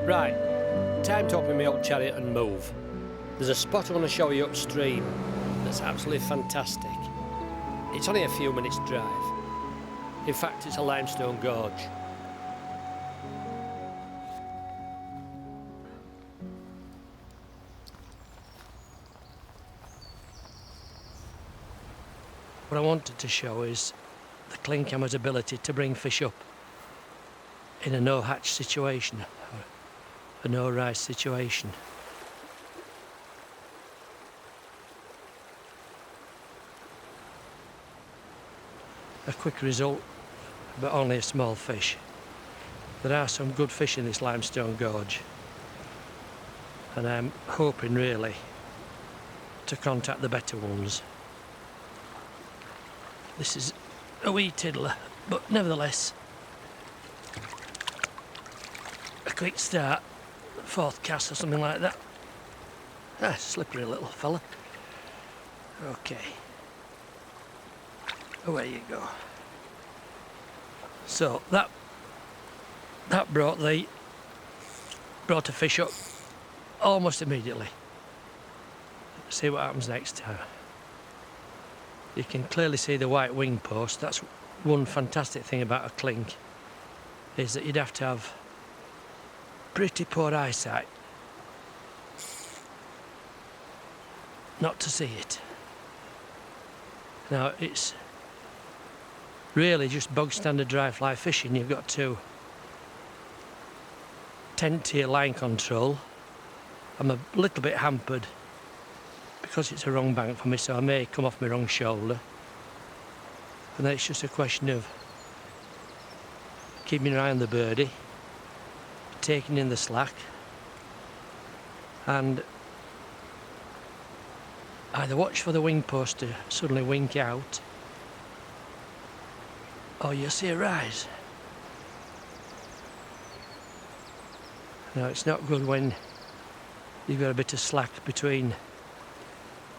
Right, time to open my old chariot and move. There's a spot I want to show you upstream that's absolutely fantastic. It's only a few minutes drive. In fact, it's a limestone gorge. What I wanted to show is the Klinkhamer's ability to bring fish up in a no-hatch situation, or a no-rise situation. A quick result, but only a small fish. There are some good fish in this limestone gorge, and I'm hoping really to contact the better ones. This is a wee tiddler, but nevertheless a quick start, fourth cast or something like that. Slippery little fella. Okay, away you go. So that brought a fish up almost immediately. Let's see what happens next time. You can clearly see the white wing post. That's one fantastic thing about a klink, is that you'd have to have pretty poor eyesight not to see it. Now it's really just bog standard dry fly fishing. You've got to tend to your line control. I'm a little bit hampered because it's a wrong bank for me, so I may come off my wrong shoulder, and then it's just a question of keeping an eye on the birdie, taking in the slack, and either watch for the wing post to suddenly wink out, or you'll see a rise. Now it's not good when you've got a bit of slack between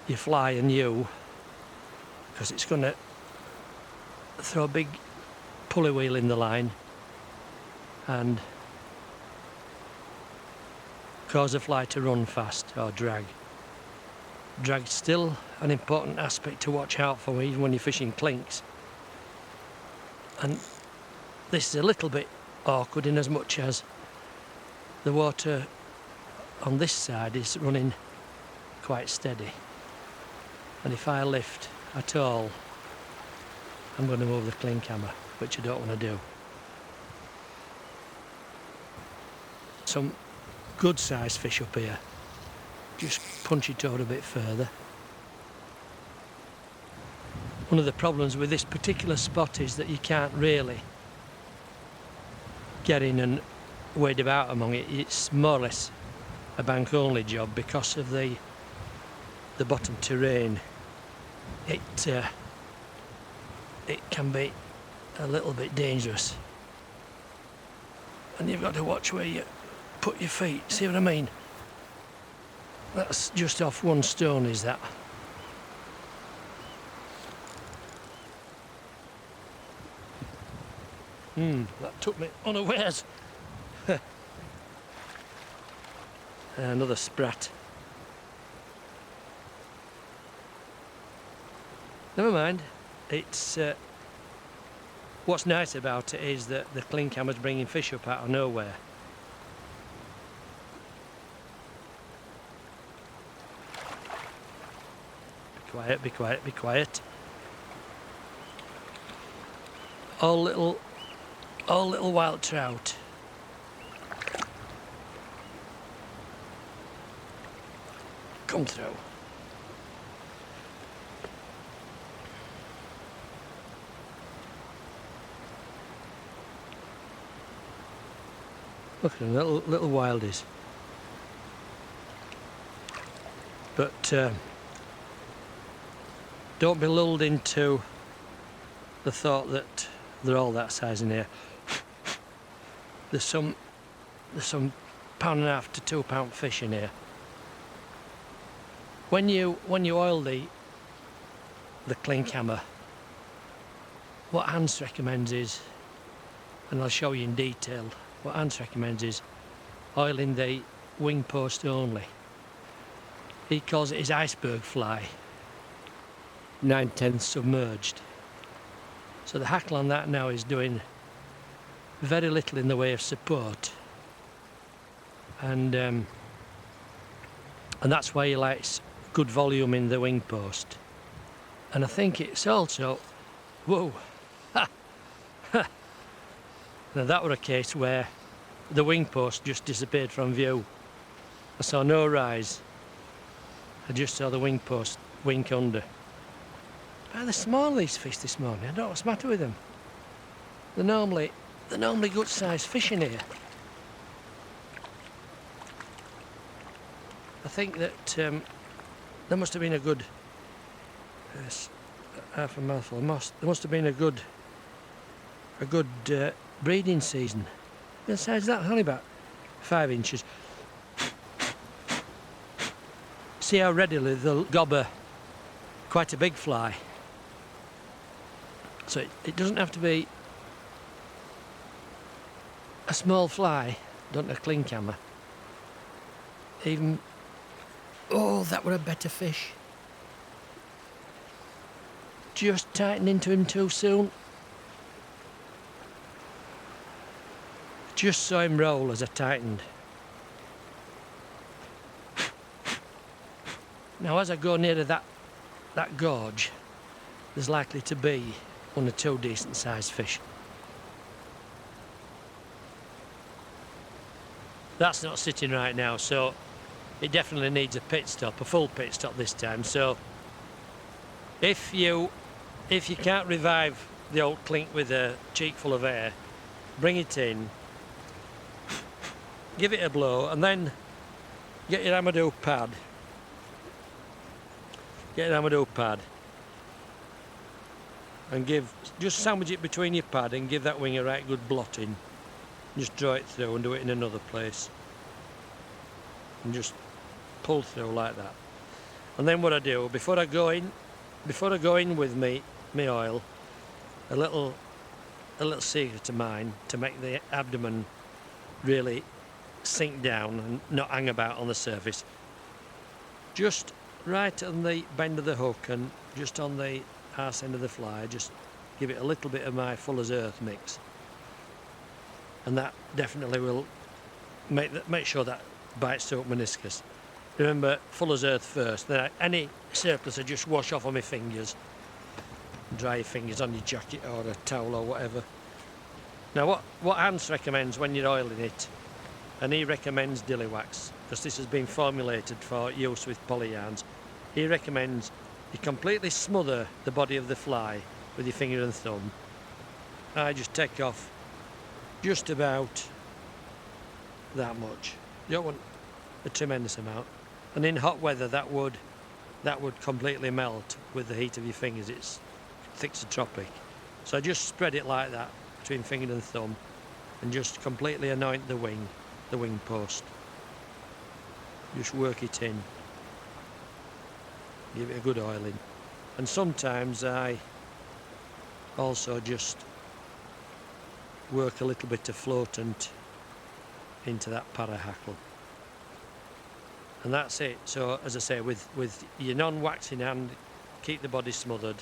your fly and you, because it's going to throw a big pulley wheel in the line and cause the fly to run fast or drag. Drag's still an important aspect to watch out for even when you're fishing klinks, and this is a little bit awkward in as much as the water on this side is running quite steady, and if I lift at all I'm going to move the Klinkhamer, which I don't want to do. Some good sized fish up here. Just punch it over a bit further. One of the problems with this particular spot is that you can't really get in and wade about among it. It's more or less a bank only job because of the bottom terrain. It can be a little bit dangerous, and you've got to watch where you put your feet. See what I mean? That's just off one stone, is that? That took me unawares. Another sprat. Never mind. It's what's nice about it is that the Klinkhamer's bringing fish up out of nowhere. Be quiet, be quiet, be quiet. All little wild trout. Come through. Look at them, little wildies. But don't be lulled into the thought that they're all that size in here. There's some £1.5 to £2 fish in here. When you oil the Klinkhamer, what Hans recommends is, and I'll show you in detail, what Hans recommends is oiling the wing post only. He calls it his iceberg fly, 9/10 submerged. So the hackle on that now is doing very little in the way of support, and that's why he likes good volume in the wing post. And I think it's also, whoa, ha, ha. Now that were a case where the wing post just disappeared from view. I saw no rise. I just saw the wing post wink under. Oh, they're small, these fish, this morning. I don't know what's the matter with them. They're normally good sized fish in here. I think that there must have been a good half a mouthful of moss. There must have been a good breeding season. The size of that, only about 5 inches. See how readily they'll gobber quite a big fly. So it doesn't have to be a small fly, don't a Klinkhamer. Even, oh, that were a better fish. Just tightened into him too soon. Just saw him roll as I tightened. Now as I go nearer that gorge, there's likely to be 1 or 2 decent sized fish. That's not sitting right now, so it definitely needs a pit stop, a full pit stop this time. So if you can't revive the old Klink with a cheek full of air, bring it in, give it a blow, and then get your Amadou pad. Get an Amadou pad and just sandwich it between your pad and give that wing a right good blotting. Just draw it through and do it in another place. And just pull through like that. And then what I do, before I go in with me oil, a little secret of mine to make the abdomen really sink down and not hang about on the surface. Just right on the bend of the hook and just on the arse end of the fly, just give it a little bit of my Fuller's Earth mix, and that definitely will make sure that bites through meniscus. Remember, Fuller's Earth first, then any surplus I just wash off on my fingers, dry your fingers on your jacket or a towel or whatever. Now what Hans recommends when you're oiling it, and he recommends dilly wax, because this has been formulated for use with polyyarns. He recommends you completely smother the body of the fly with your finger and thumb. I just take off just about that much. You don't want a tremendous amount. And in hot weather that would completely melt with the heat of your fingers. It's thick as a tropic. So I just spread it like that between finger and thumb and just completely anoint the wing post. Just work it in, give it a good oiling. And sometimes I also just work a little bit of floatant into that para hackle. And that's it. So as I say, with your non-waxing hand, keep the body smothered.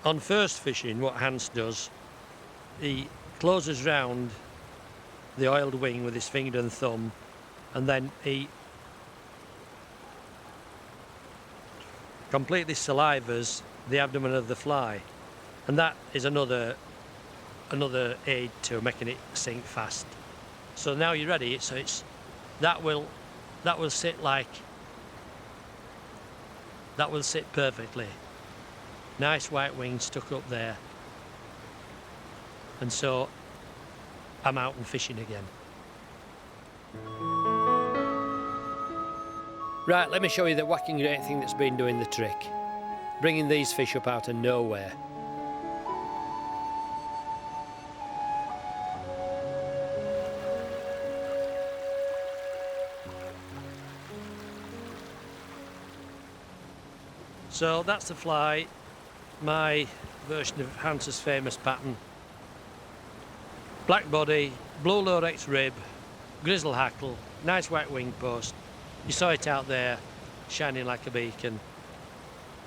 On first fishing, what Hans does, he closes round the oiled wing with his finger and thumb, and then he completely salivas the abdomen of the fly, and that is another aid to making it sink fast. So now you're ready, so that will sit perfectly. Nice white wing stuck up there, and so I'm out and fishing again. Right, let me show you the whacking great thing that's been doing the trick. Bringing these fish up out of nowhere. So that's the fly, my version of Hans's famous pattern. Black body, blue Lorex rib, grizzle hackle, nice white wing post. You saw it out there, shining like a beacon.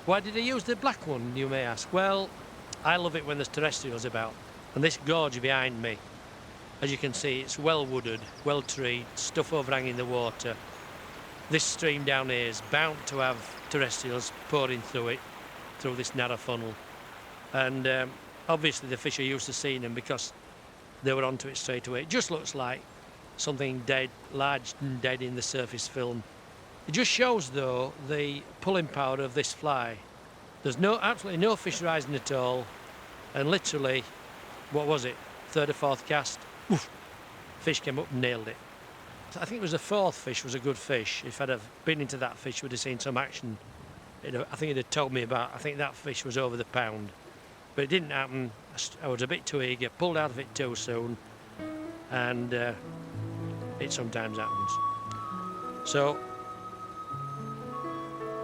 Why did he use the black one, you may ask? Well, I love it when there's terrestrials about. And this gorge behind me, as you can see, it's well wooded, well treed, stuff overhanging the water. This stream down here is bound to have terrestrials pouring through it, through this narrow funnel. And obviously the fish are used to seeing them because they were onto it straight away. It just looks like something dead, large and dead in the surface film. It just shows, though, the pulling power of this fly. There's absolutely no fish rising at all, and literally, what was it, third or fourth cast, woof, fish came up and nailed it. I think it was the fourth fish was a good fish. If I'd have been into that fish, would have seen some action. I think it'd have told me about, I think that fish was over the pound. But it didn't happen. I was a bit too eager, pulled out of it too soon, and it sometimes happens. So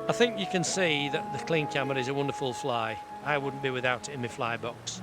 I think you can see that the Klinkhamer is a wonderful fly. I wouldn't be without it in my fly box.